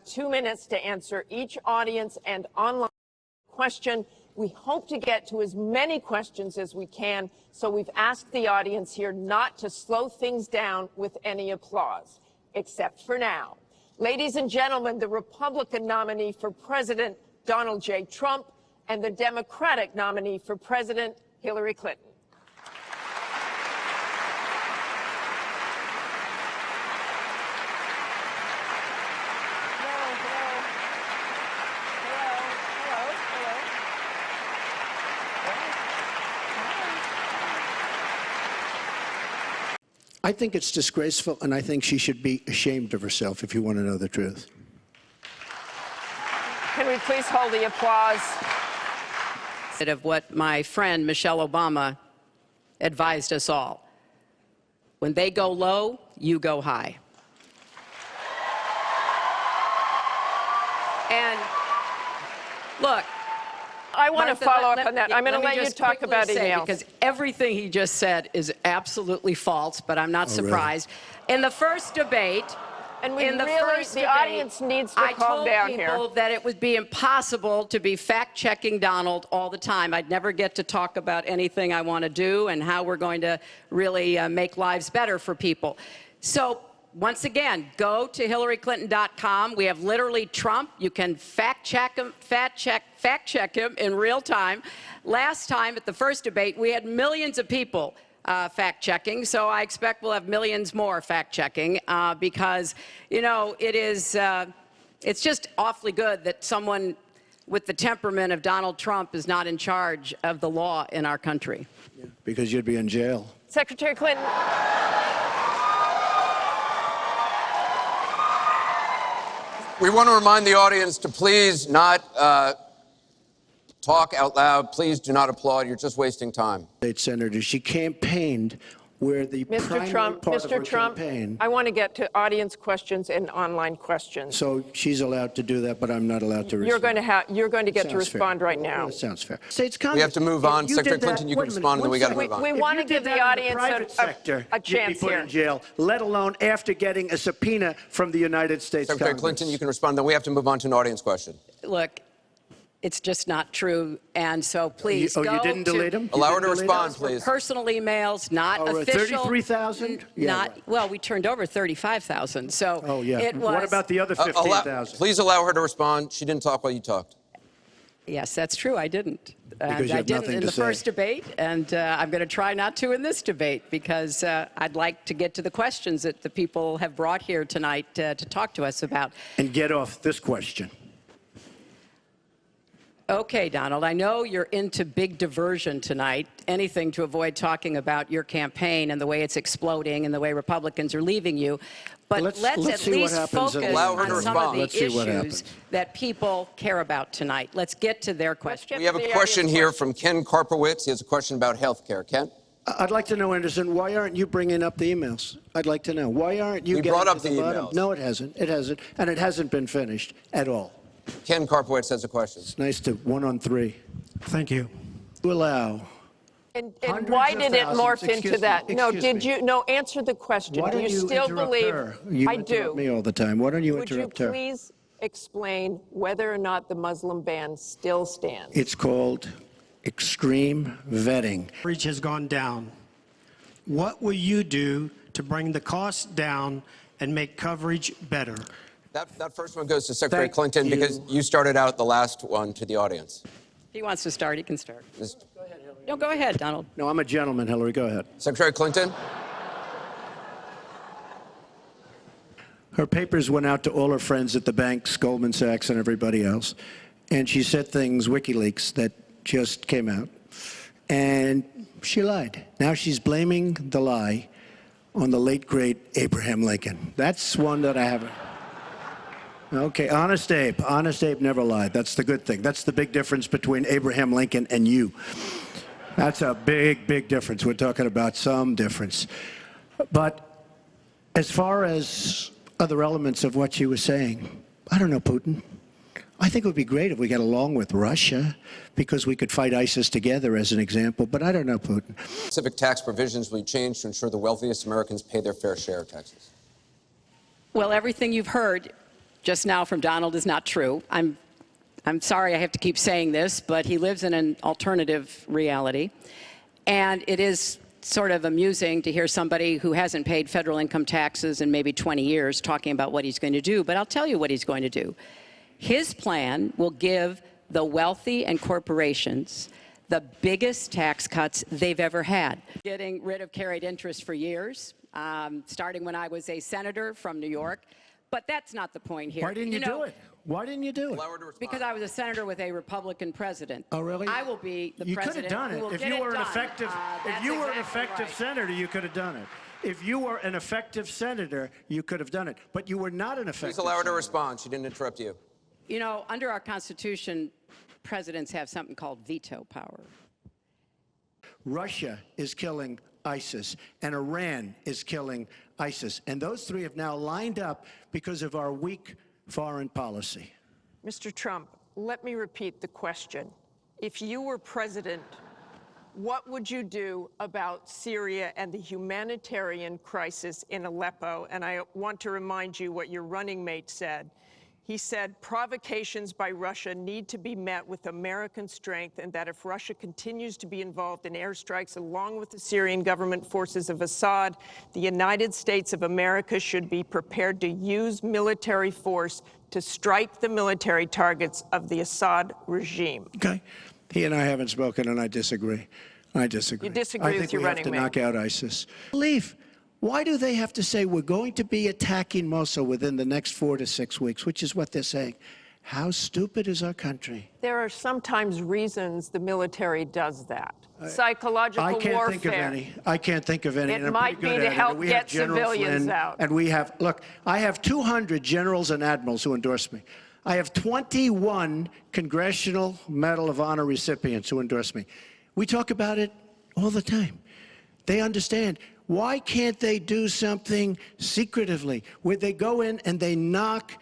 2 minutes to answer each audience and online question. We hope to get to as many questions as we can, so we've asked the audience here not to slow things down with any applause, except for now. Ladies and gentlemen, the Republican nominee for President, Donald J. Trump, and the Democratic nominee for President, Hillary Clinton. I think it's disgraceful, and I think she should be ashamed of herself, if you want to know the truth. Can we please hold the applause? Of what my friend Michelle Obama advised us all. When they go low, you go high. And look, I want to follow up on that. I'm going to let you talk about emails. Because everything he just said is absolutely false, but I'm not surprised. Really? In the first debate, and the audience needs to calm down here. I told people that it would be impossible to be fact-checking Donald all the time. I'd never get to talk about anything I want to do and how we're going to really make lives better for people. So once again, go to HillaryClinton.com. We have literally Trump. You can fact check him in real time. Last time at the first debate, we had millions of people fact-checking, so I expect we'll have millions more fact-checking because, you know, it's just awfully good that someone with the temperament of Donald Trump is not in charge of the law in our country. Yeah, because you'd be in jail. Secretary Clinton. We want to remind the audience to please not talk out loud. Please do not applaud. You're just wasting time. State senator, she campaigned where the primary part of her campaign. I want to get to audience questions and online questions. So she's allowed to do that, but I'm not allowed to respond. You're going to get to respond right now. That sounds fair. We have to move on. Secretary Clinton, you can respond, and then we got to move on. We want to give the audience a chance you'd be put in jail, let alone after getting a subpoena from the United States Secretary Congress. Clinton, you can respond. Then we have to move on to an audience question. Look, it's just not true, and so please go you didn't delete them? Allow her to respond, please. Personal emails, not official. 33,000? Yeah, right. Well, we turned over 35,000, so it was. What about the other 15,000? Please allow her to respond. She didn't talk while you talked. Yes, that's true. I didn't. Because you have I didn't nothing in to the say. first debate, and I'm going to try not to in this debate because I'd like to get to the questions that the people have brought here tonight to talk to us about. And get off this question. Okay, Donald, I know you're into big diversion tonight, anything to avoid talking about your campaign and the way it's exploding and the way Republicans are leaving you. But let's at least focus on some of the issues that people care about tonight. Let's get to their questions. We have a question here from Ken Karpowitz. He has a question about health care. Ken? I'd like to know, Anderson, why aren't you bringing up the emails? I'd like to know. Why aren't you getting brought up to the bottom? emails. No, it hasn't. It hasn't. And it hasn't been finished at all. Ken Karpowitz has a question. It's nice to 1-on-3. Thank you. To allow. And why did it morph into that? No, answer the question. Why don't do you still believe? Her? You I interrupt do. me all the time. Why don't you interrupt her? Would you please explain whether or not the Muslim ban still stands? It's called extreme vetting. Coverage has gone down. What will you do to bring the cost down and make coverage better? That first one goes to Secretary Clinton because you started out the last one to the audience. If he wants to start, he can start. Go ahead, Hillary. No, go ahead, Donald. No, I'm a gentleman, Hillary. Go ahead. Secretary Clinton? Her papers went out to all her friends at the banks, Goldman Sachs and everybody else. And she said things, WikiLeaks, that just came out. And she lied. Now she's blaming the lie on the late, great Abraham Lincoln. That's one that I haven't. Okay, Honest Abe. Honest Abe never lied. That's the good thing. That's the big difference between Abraham Lincoln and you. That's a big, big difference. We're talking about some difference. But as far as other elements of what she was saying, I don't know, Putin. I think it would be great if we got along with Russia because we could fight ISIS together as an example, but I don't know, Putin. Specific tax provisions will be changed to ensure the wealthiest Americans pay their fair share of taxes. Well, everything you've heard just now from Donald is not true. I'm sorry I have to keep saying this, but he lives in an alternative reality. And it is sort of amusing to hear somebody who hasn't paid federal income taxes in maybe 20 years talking about what he's going to do. But I'll tell you what he's going to do. His plan will give the wealthy and corporations the biggest tax cuts they've ever had. Getting rid of carried interest for years, starting when I was a senator from New York. But that's not the point here. Why didn't you do it? Why didn't you do it? Because I was a senator with a Republican president. Oh, really? I will be the president. You president. could have done it. If you were an effective, senator, you could have done it. If you were an effective senator, you could have done it. But you were not an effective. Please allow her to respond. She didn't interrupt you. You know, under our Constitution, presidents have something called veto power. Russia is killing ISIS, and Iran is killing ISIS. And those three have now lined up because of our weak foreign policy. Mr. Trump, let me repeat the question. If you were president, what would you do about Syria and the humanitarian crisis in Aleppo? And I want to remind you what your running mate said. He said provocations by Russia need to be met with American strength, and that if Russia continues to be involved in airstrikes along with the Syrian government forces of Assad, the United States of America should be prepared to use military force to strike the military targets of the Assad regime. Okay. He and I haven't spoken, and I disagree. I disagree. You disagree with your running mate. I think we have to knock out ISIS. Leave. Why do they have to say we're going to be attacking Mosul within the next 4 to 6 weeks, which is what they're saying? How stupid is our country? There are sometimes reasons the military does that. Psychological warfare. I can't think of any. I can't think of any. It might be to help get civilians out. And we have, look, I have 200 generals and admirals who endorse me. I have 21 Congressional Medal of Honor recipients who endorse me. We talk about it all the time. They understand. Why can't they do something secretively where they go in and they knock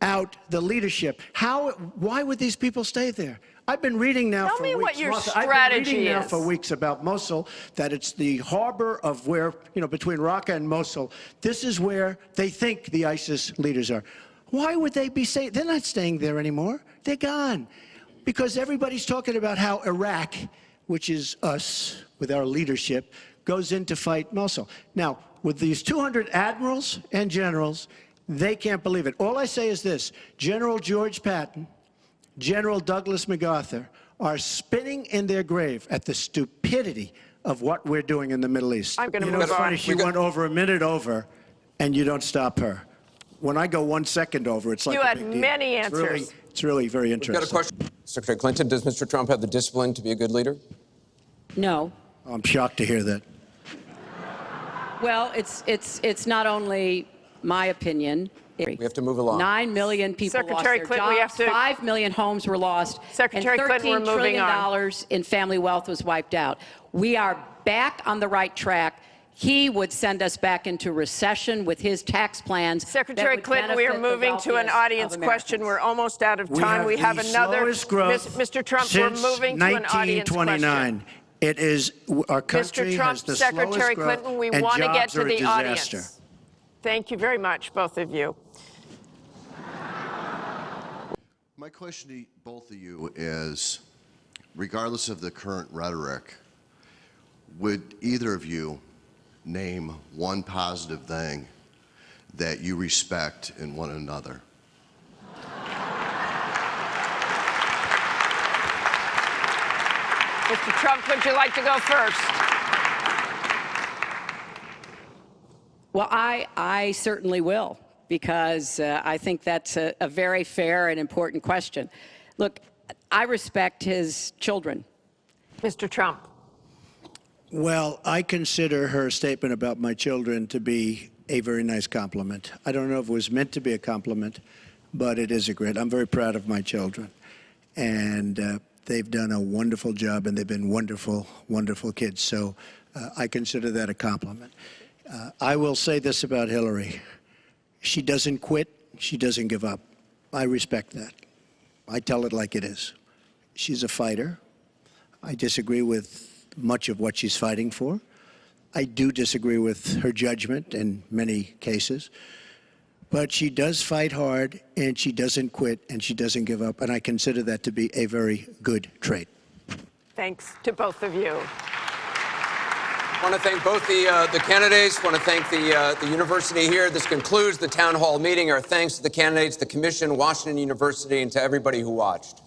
out the leadership? Why would these people stay there? I've been reading now for weeks. Tell me what your strategy I've been reading now is. for weeks about Mosul, that it's the harbor of where, between Raqqa and Mosul. This is where they think the ISIS leaders are. Why would they be staying? They're not staying there anymore. They're gone. Because everybody's talking about how Iraq, which is us with our leadership, goes in to fight Mosul. Now, with these 200 admirals and generals, they can't believe it. All I say is this: General George Patton, General Douglas MacArthur are spinning in their grave at the stupidity of what we're doing in the Middle East. I'm going to move It's on. funny, she went over a minute over, and you don't stop her. When I go 1 second over, it's like you a had big deal. many answers. It's really very interesting. We've got a question. Secretary Clinton, does Mr. Trump have the discipline to be a good leader? No. I'm shocked to hear that. Well, it's not only my opinion. We have to move along. 9 million people Secretary lost their Clinton, jobs. 5 million homes were lost. Secretary and Clinton, we're $13 moving trillion in family wealth was wiped out. We are back on the right track. He would send us back into recession with his tax plans. Secretary Clinton, we are moving to an audience question. We're almost out of time. We have another. Mr. Trump, we're moving to an audience question. It is, our country Mr. Trump, has the Secretary slowest growth, Clinton, we and want to get jobs to are a the disaster. audience. Thank you very much, both of you. My question to both of you is, regardless of the current rhetoric, would either of you name one positive thing that you respect in one another? Mr. Trump, would you like to go first? Well, I certainly will, because I think that's a very fair and important question. Look, I respect his children. Mr. Trump. Well, I consider her statement about my children to be a very nice compliment. I don't know if it was meant to be a compliment, but it is a great. I'm very proud of my children. And they've done a wonderful job, and they've been wonderful, wonderful kids. So I consider that a compliment. I will say this about Hillary. She doesn't quit. She doesn't give up. I respect that. I tell it like it is. She's a fighter. I disagree with much of what she's fighting for. I do disagree with her judgment in many cases. but she does fight hard, and she doesn't quit, and she doesn't give up, and I consider that to be a very good trait. Thanks to both of you. I want to thank both the candidates. I want to thank the university here. This concludes the town hall meeting. Our thanks to the candidates, the commission, Washington University, and to everybody who watched.